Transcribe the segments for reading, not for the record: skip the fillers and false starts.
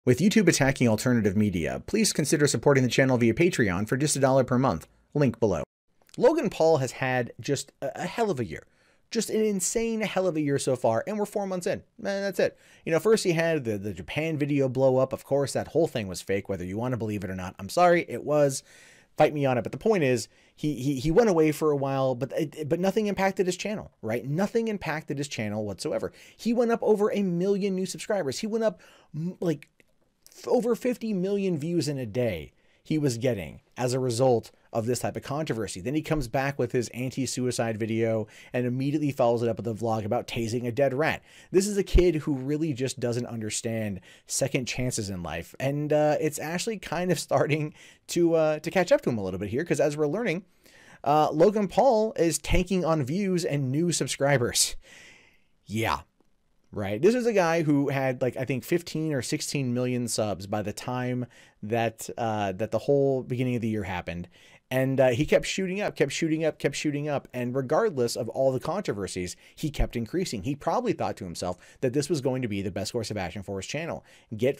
With YouTube attacking alternative media, please consider supporting the channel via Patreon for just $1 per month. Link below. Logan Paul has had just a hell of a year. Just an insane hell of a year so far, and we're 4 months in. That's it. You know, first he had the Japan video blow up. Of course, that whole thing was fake, whether you want to believe it or not. I'm sorry, it was. Fight me on it. But the point is, he went away for a while, but nothing impacted his channel, right? Nothing impacted his channel whatsoever. He went up over 1 million new subscribers. He went up like over 50 million views in a day he was getting as a result of this type of controversy. Then he comes back with his anti-suicide video and immediately follows it up with a vlog about tasing a dead rat. This is a kid who really just doesn't understand second chances in life. And it's actually kind of starting to catch up to him a little bit here, because as we're learning, Logan Paul is tanking on views and new subscribers. Yeah. Right. This is a guy who had, like, I think 15 or 16 million subs by the time that that the whole beginning of the year happened. And he kept shooting up, kept shooting up, kept shooting up. And regardless of all the controversies, he kept increasing. He probably thought to himself that this was going to be the best course of action for his channel. Get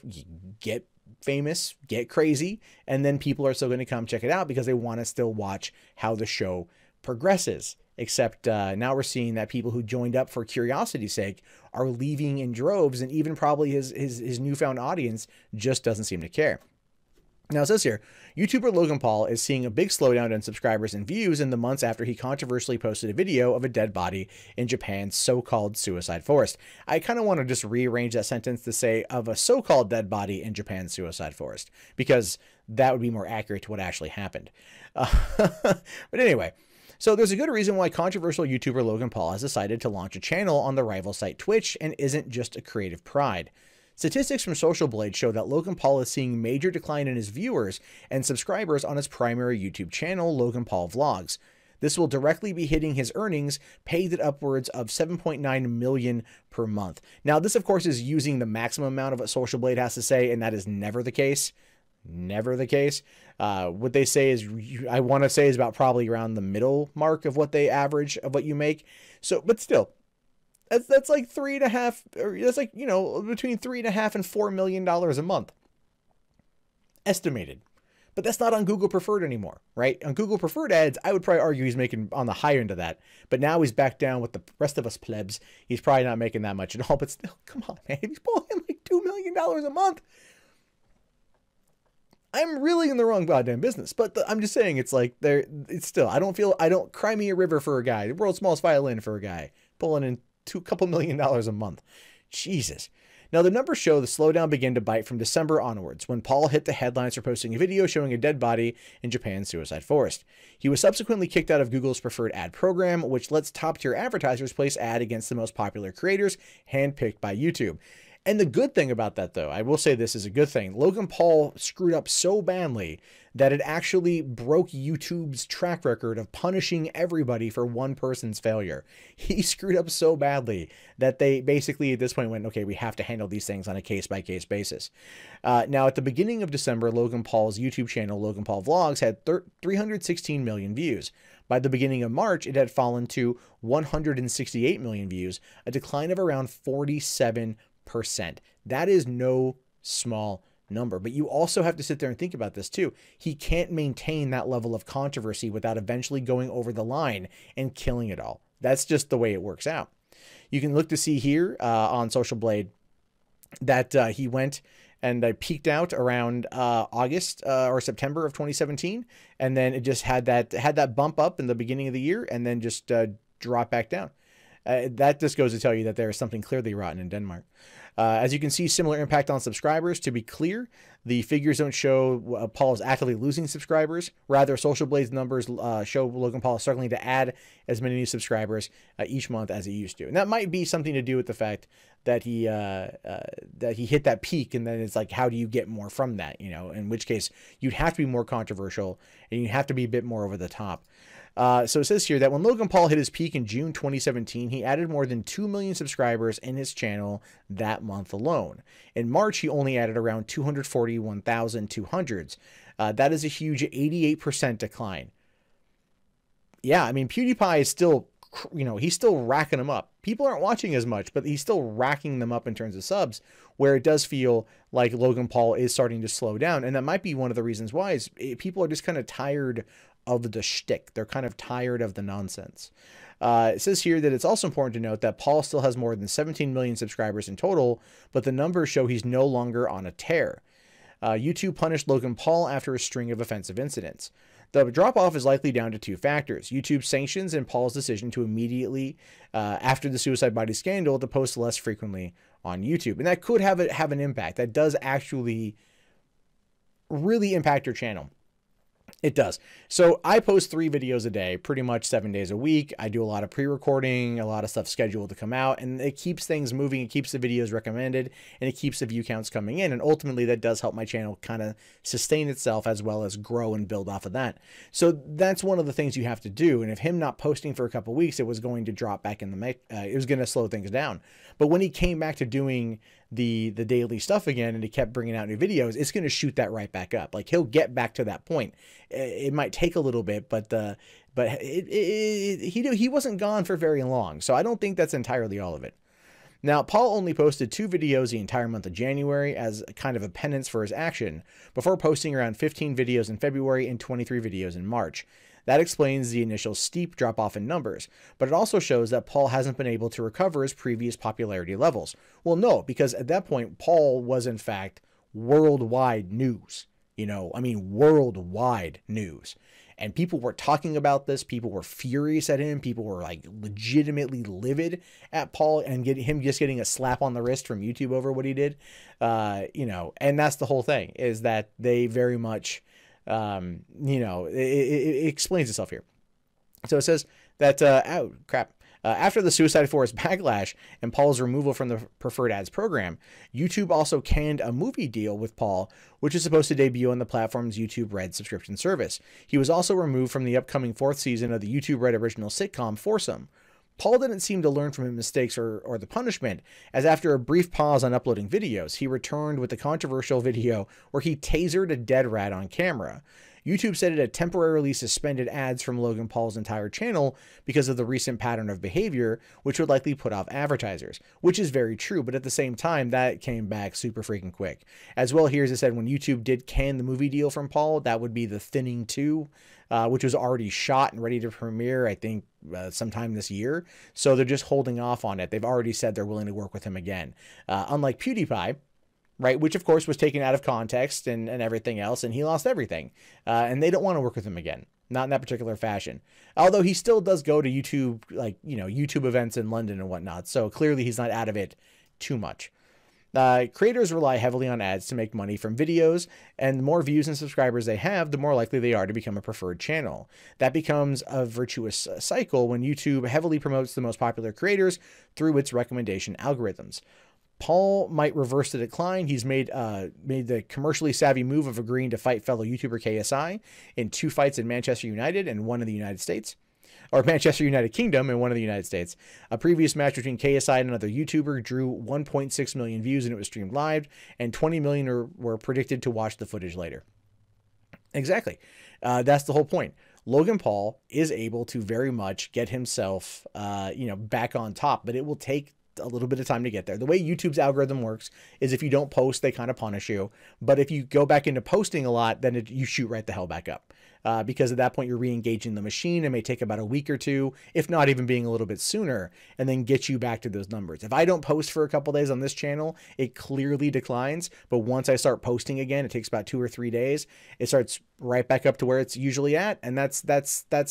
famous, get crazy, and then people are still going to come check it out because they want to still watch how the show progresses. Except now we're seeing that people who joined up for curiosity's sake are leaving in droves, and even probably his newfound audience just doesn't seem to care. Now it says here, YouTuber Logan Paul is seeing a big slowdown in subscribers and views in the months after he controversially posted a video of a dead body in Japan's so-called suicide forest. I kind of want to just rearrange that sentence to say of a so-called dead body in Japan's suicide forest, because that would be more accurate to what actually happened. But anyway, so there's a good reason why controversial YouTuber Logan Paul has decided to launch a channel on the rival site Twitch, and isn't just a creative pride. Statistics from Social Blade show that Logan Paul is seeing major decline in his viewers and subscribers on his primary YouTube channel, Logan Paul Vlogs. This will directly be hitting his earnings, paid at upwards of 7.9 million per month. Now, this, of course, is using the maximum amount of what Social Blade has to say, and that is never the case. Never the case. What they say is, I want to say, is about probably around the middle mark of what they average of what you make. So, but still, that's like 3.5, or that's like, you know, between $3.5 and $4 million a month estimated. But that's not on Google Preferred anymore, right? On Google Preferred ads, I would probably argue he's making on the higher end of that. But now he's back down with the rest of us plebs. He's probably not making that much at all. But still, come on, man. He's pulling like $2 million a month. I'm really in the wrong goddamn business, but I'm just saying, it's like it's still, I don't cry me a river for a guy, the world's smallest violin for a guy pulling in $2 million a month. Jesus. Now the numbers show the slowdown began to bite from December onwards, when Paul hit the headlines for posting a video showing a dead body in Japan's suicide forest. He was subsequently kicked out of Google's preferred ad program, which lets top-tier advertisers place ad against the most popular creators, handpicked by YouTube. And the good thing about that, though, I will say this is a good thing. Logan Paul screwed up so badly that it actually broke YouTube's track record of punishing everybody for one person's failure. He screwed up so badly that they basically at this point went, okay, we have to handle these things on a case-by-case basis. Now, at the beginning of December, Logan Paul's YouTube channel, Logan Paul Vlogs, had 316 million views. By the beginning of March, it had fallen to 168 million views, a decline of around 47%. That is no small number, but you also have to sit there and think about this too. He can't maintain that level of controversy without eventually going over the line and killing it all. That's just the way it works out. You can look to see here on Social Blade that he went and peaked out around August or September of 2017, and then it just had that bump up in the beginning of the year, and then just drop back down. That just goes to tell you that there is something clearly rotten in Denmark. As you can see, similar impact on subscribers. To be clear, the figures don't show Paul is actively losing subscribers. Rather, Social Blade's numbers show Logan Paul struggling to add as many new subscribers each month as he used to. And that might be something to do with the fact that he hit that peak, and then it's like, how do you get more from that? You know, in which case you'd have to be more controversial and you have to be a bit more over the top. So it says here that when Logan Paul hit his peak in June 2017, he added more than 2 million subscribers in his channel that month alone. In March, he only added around 241,200. That is a huge 88% decline. Yeah, I mean, PewDiePie is still, you know, he's still racking them up. people aren't watching as much, but he's still racking them up in terms of subs, where it does feel like Logan Paul is starting to slow down. And that might be one of the reasons why is people are just kind of tired of the shtick. They're kind of tired of the nonsense. It says here that it's also important to note that Paul still has more than 17 million subscribers in total, but the numbers show he's no longer on a tear. YouTube punished Logan Paul after a string of offensive incidents. The drop-off is likely down to two factors: YouTube's sanctions and Paul's decision to immediately, after the suicide body scandal, to post less frequently on YouTube. And that could have an impact. That does actually really impact your channel. It does. So I post 3 videos a day, pretty much 7 days a week. I do a lot of pre-recording, a lot of stuff scheduled to come out, and it keeps things moving. It keeps the videos recommended, and it keeps the view counts coming in. And ultimately, that does help my channel kind of sustain itself as well as grow and build off of that. So that's one of the things you have to do. And if him not posting for a couple of weeks, it was going to drop back in the it was going to slow things down. But when he came back to doing the daily stuff again, and he kept bringing out new videos, it's going to shoot that right back up. Like, he'll get back to that point. It might take a little bit, but he wasn't gone for very long. So I don't think that's entirely all of it. Now, Paul only posted 2 videos the entire month of January as kind of a penance for his action, before posting around 15 videos in February and 23 videos in March. That explains the initial steep drop-off in numbers, but it also shows that Paul hasn't been able to recover his previous popularity levels. Well, no, because at that point, Paul was in fact worldwide news. You know, I mean, worldwide news. And people were talking about this. People were furious at him. People were like legitimately livid at Paul, and him just getting a slap on the wrist from YouTube over what he did. You know, and that's the whole thing, is that they very much, you know, it explains itself here. So it says that, after the Suicide Forest backlash and Paul's removal from the preferred ads program, YouTube also canned a movie deal with Paul, which is supposed to debut on the platform's YouTube Red subscription service. He was also removed from the upcoming 4th season of the YouTube Red original sitcom Foursome. Paul didn't seem to learn from his mistakes or the punishment, as after a brief pause on uploading videos, he returned with the controversial video where he tasered a dead rat on camera. YouTube said it had temporarily suspended ads from Logan Paul's entire channel because of the recent pattern of behavior, which would likely put off advertisers, which is very true, but at the same time, that came back super freaking quick. As well, here, as I said, when YouTube did can the movie deal from Paul, that would be The Thinning 2, which was already shot and ready to premiere, I think, sometime this year. So they're just holding off on it. They've already said they're willing to work with him again. Unlike PewDiePie, right, which of course was taken out of context and everything else, and he lost everything. And they don't want to work with him again, not in that particular fashion. Although he still does go to YouTube, like, you know, YouTube events in London and whatnot. So clearly he's not out of it too much. Creators rely heavily on ads to make money from videos, and the more views and subscribers they have, the more likely they are to become a preferred channel. That becomes a virtuous cycle when YouTube heavily promotes the most popular creators through its recommendation algorithms. Paul might reverse the decline. He's made the commercially savvy move of agreeing to fight fellow YouTuber KSI in 2 fights in Manchester United and 1 in the United States. Or Manchester United Kingdom and 1 in the United States. A previous match between KSI and another YouTuber drew 1.6 million views, and it was streamed live, and 20 million were predicted to watch the footage later. Exactly. That's the whole point. Logan Paul is able to very much get himself, you know, back on top, but it will take a little bit of time to get there. The way YouTube's algorithm works is if you don't post, they kind of punish you. But if you go back into posting a lot, then you shoot right the hell back up. Because at that point, you're re-engaging the machine. It may take about a week or 2, if not even being a little bit sooner, and then get you back to those numbers. If I don't post for a couple days on this channel, it clearly declines. But once I start posting again, it takes about 2 or 3 days. It starts right back up to where it's usually at. And that's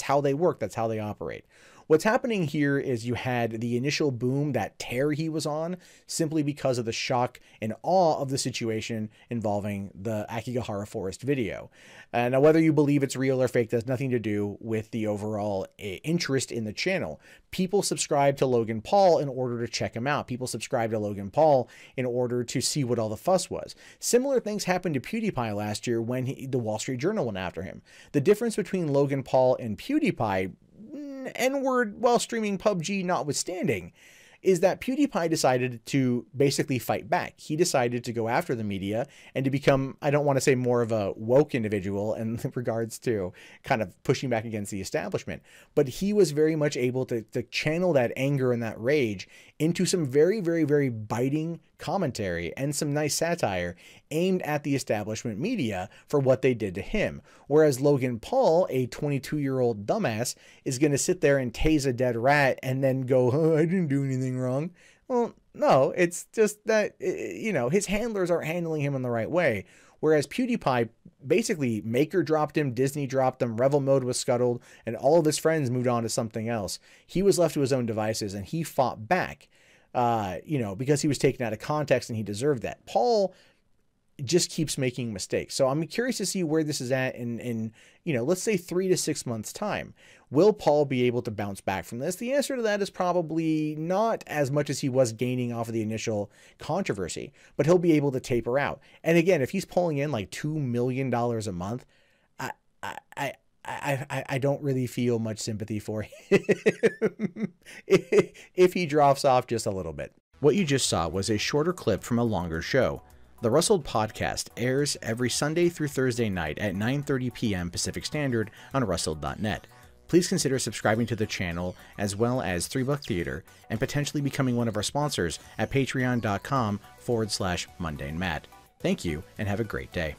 how they work. That's how they operate. What's happening here is you had the initial boom, that tear he was on, simply because of the shock and awe of the situation involving the Akigahara Forest video. Now, whether you believe it's real or fake has nothing to do with the overall interest in the channel. People subscribe to Logan Paul in order to check him out. People subscribe to Logan Paul in order to see what all the fuss was. Similar things happened to PewDiePie last year when the Wall Street Journal went after him. The difference between Logan Paul and PewDiePie, N-word while streaming PUBG notwithstanding, is that PewDiePie decided to basically fight back. He decided to go after the media and to become, I don't want to say more of a woke individual in regards to kind of pushing back against the establishment, but he was very much able to channel that anger and that rage into some very, very, very biting commentary and some nice satire aimed at the establishment media for what they did to him. Whereas Logan Paul, a 22-year-old dumbass, is going to sit there and tase a dead rat and then go, oh, I didn't do anything wrong. Well, no, it's just that, you know, his handlers aren't handling him in the right way. Whereas PewDiePie, basically Maker dropped him, Disney dropped him, Revel Mode was scuttled, and all of his friends moved on to something else. He was left to his own devices, and he fought back, you know, because he was taken out of context, and he deserved that. Paul just keeps making mistakes. So I'm curious to see where this is at in you know, let's say 3 to 6 months time. Will Paul be able to bounce back from this? The answer to that is probably not as much as he was gaining off of the initial controversy, but he'll be able to taper out. And again, if he's pulling in like $2 million a month, I don't really feel much sympathy for him if he drops off just a little bit. What you just saw was a shorter clip from a longer show. The Rustled Podcast airs every Sunday through Thursday night at 9:30 p.m. Pacific Standard on rustled.net. Please consider subscribing to the channel as well as 3 Buck Theater and potentially becoming one of our sponsors at patreon.com/mundanematt. Thank you and have a great day.